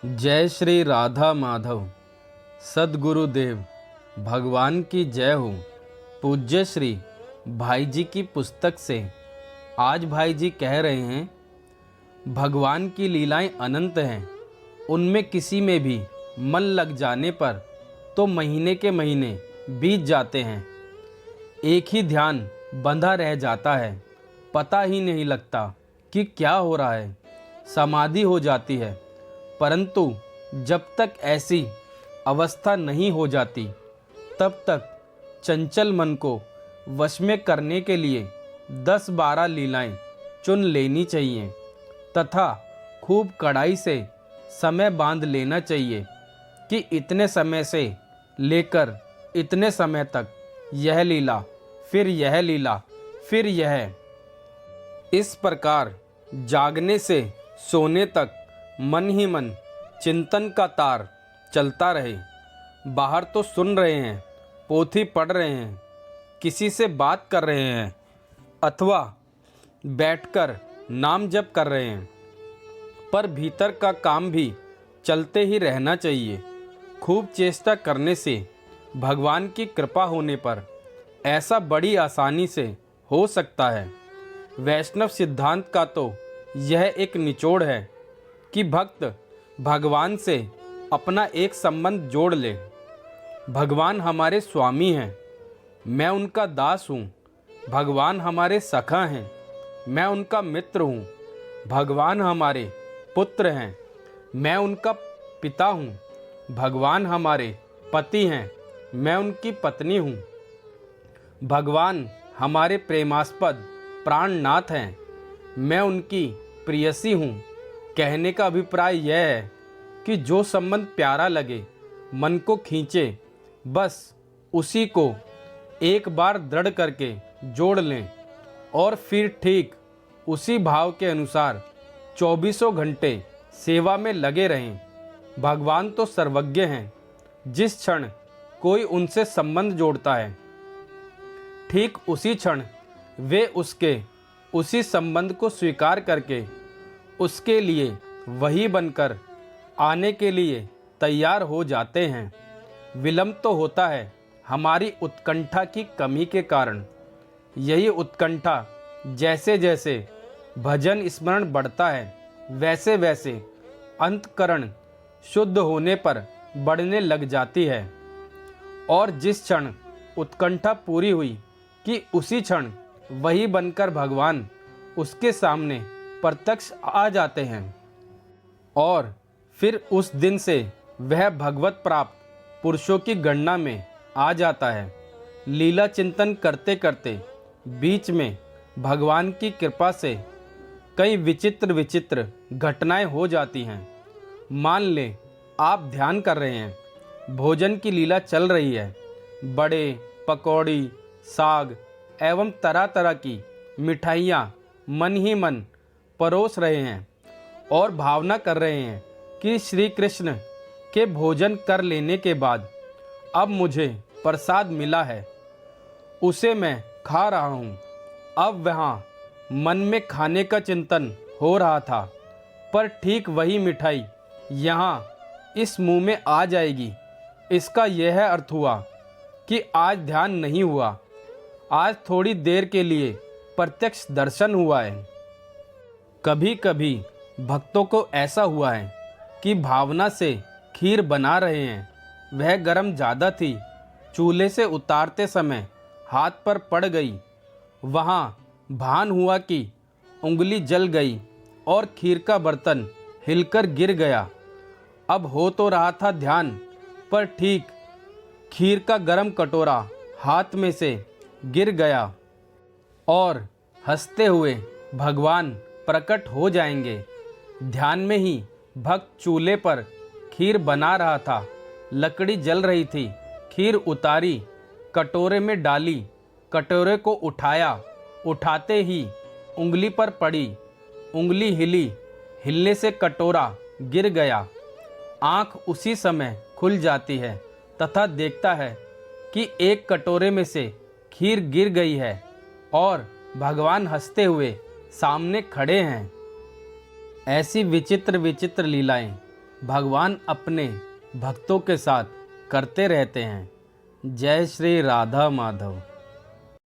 जय श्री राधा माधव। सद्गुरुदेव भगवान की जय हो। पूज्य श्री भाई जी की पुस्तक से आज भाई जी कह रहे हैं, भगवान की लीलाएं अनंत हैं। उनमें किसी में भी मन लग जाने पर तो महीने के महीने बीत जाते हैं। एक ही ध्यान बंधा रह जाता है, पता ही नहीं लगता कि क्या हो रहा है। समाधि हो जाती है, परंतु जब तक ऐसी अवस्था नहीं हो जाती तब तक चंचल मन को वश में करने के लिए 10-12 लीलाएं चुन लेनी चाहिए तथा खूब कड़ाई से समय बांध लेना चाहिए कि इतने समय से लेकर इतने समय तक यह लीला, फिर यह लीला, फिर यह। इस प्रकार जागने से सोने तक मन ही मन चिंतन का तार चलता रहे। बाहर तो सुन रहे हैं, पोथी पढ़ रहे हैं, किसी से बात कर रहे हैं अथवा बैठकर नाम जप कर रहे हैं, पर भीतर का काम भी चलते ही रहना चाहिए। खूब चेष्टा करने से भगवान की कृपा होने पर ऐसा बड़ी आसानी से हो सकता है। वैष्णव सिद्धांत का तो यह एक निचोड़ है कि भक्त भगवान से अपना एक संबंध जोड़ ले। भगवान हमारे स्वामी हैं, मैं उनका दास हूँ। भगवान हमारे सखा हैं, मैं उनका मित्र हूँ। भगवान हमारे पुत्र हैं, मैं उनका पिता हूँ। भगवान हमारे पति हैं, मैं उनकी पत्नी हूँ। भगवान हमारे प्रेमास्पद प्राणनाथ हैं, मैं उनकी प्रेयसी हूँ। कहने का अभिप्राय यह है कि जो संबंध प्यारा लगे, मन को खींचे, बस उसी को एक बार दृढ़ करके जोड़ लें और फिर ठीक उसी भाव के अनुसार 24 घंटे सेवा में लगे रहें। भगवान तो सर्वज्ञ हैं, जिस क्षण कोई उनसे संबंध जोड़ता है, ठीक उसी क्षण वे उसके उसी संबंध को स्वीकार करके उसके लिए वही बनकर आने के लिए तैयार हो जाते हैं। विलंब तो होता है हमारी उत्कंठा की कमी के कारण। यही उत्कंठा जैसे जैसे भजन स्मरण बढ़ता है, वैसे वैसे अंतःकरण शुद्ध होने पर बढ़ने लग जाती है। और जिस क्षण उत्कंठा पूरी हुई कि उसी क्षण वही बनकर भगवान उसके सामने प्रत्यक्ष आ जाते हैं और फिर उस दिन से वह भगवत प्राप्त पुरुषों की गणना में आ जाता है। लीला चिंतन करते करते बीच में भगवान की कृपा से कई विचित्र विचित्र घटनाएं हो जाती हैं। मान लें आप ध्यान कर रहे हैं, भोजन की लीला चल रही है। बड़े पकौड़ी, साग एवं तरह तरह की मिठाइयाँ मन ही मन परोस रहे हैं और भावना कर रहे हैं कि श्री कृष्ण के भोजन कर लेने के बाद अब मुझे प्रसाद मिला है, उसे मैं खा रहा हूँ। अब वहाँ मन में खाने का चिंतन हो रहा था, पर ठीक वही मिठाई यहाँ इस मुंह में आ जाएगी। इसका यह अर्थ हुआ कि आज ध्यान नहीं हुआ, आज थोड़ी देर के लिए प्रत्यक्ष दर्शन हुआ है। कभी कभी भक्तों को ऐसा हुआ है कि भावना से खीर बना रहे हैं, वह गर्म ज़्यादा थी, चूल्हे से उतारते समय हाथ पर पड़ गई। वहाँ भान हुआ कि उंगली जल गई और खीर का बर्तन हिलकर गिर गया। अब हो तो रहा था ध्यान, पर ठीक खीर का गर्म कटोरा हाथ में से गिर गया और हंसते हुए भगवान प्रकट हो जाएंगे। ध्यान में ही भक्त चूल्हे पर खीर बना रहा था, लकड़ी जल रही थी, खीर उतारी, कटोरे में डाली, कटोरे को उठाया, उठाते ही उंगली पर पड़ी, उंगली हिली, हिलने से कटोरा गिर गया। आँख उसी समय खुल जाती है तथा देखता है कि एक कटोरे में से खीर गिर गई है और भगवान हंसते हुए सामने खड़े हैं। ऐसी विचित्र विचित्र लीलाएं भगवान अपने भक्तों के साथ करते रहते हैं। जय श्री राधा माधव।